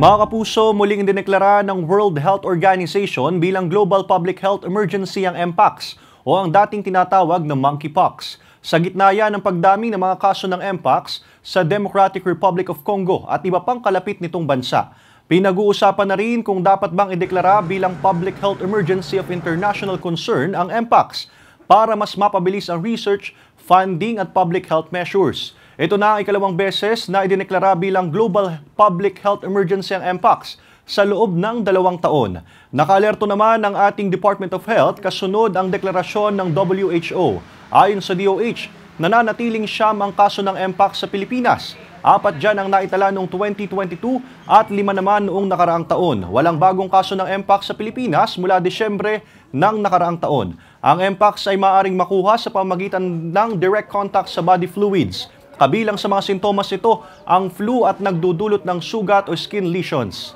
Mga kapuso, muling indineklara ng World Health Organization bilang Global Public Health Emergency ang Mpox o ang dating tinatawag na monkeypox. Sa gitna yan ng pagdami ng mga kaso ng Mpox sa Democratic Republic of Congo at iba pang kalapit nitong bansa. Pinag-uusapan na rin kung dapat bang ideklara bilang Public Health Emergency of International Concern ang Mpox para mas mapabilis ang research, funding at public health measures. Ito na ang ikalawang beses na idineklara bilang Global Public Health Emergency ang Mpox sa loob ng 2 taon. Nakaalerto naman ang ating Department of Health kasunod ang deklarasyon ng WHO. Ayon sa DOH, nananatiling siyam ang kaso ng Mpox sa Pilipinas. 4 dyan ang naitala noong 2022 at 5 naman noong nakaraang taon. Walang bagong kaso ng Mpox sa Pilipinas mula Disyembre ng nakaraang taon. Ang Mpox ay maaaring makuha sa pamamagitan ng direct contact sa body fluids. Kabilang sa mga sintomas nito ang flu at nagdudulot ng sugat o skin lesions.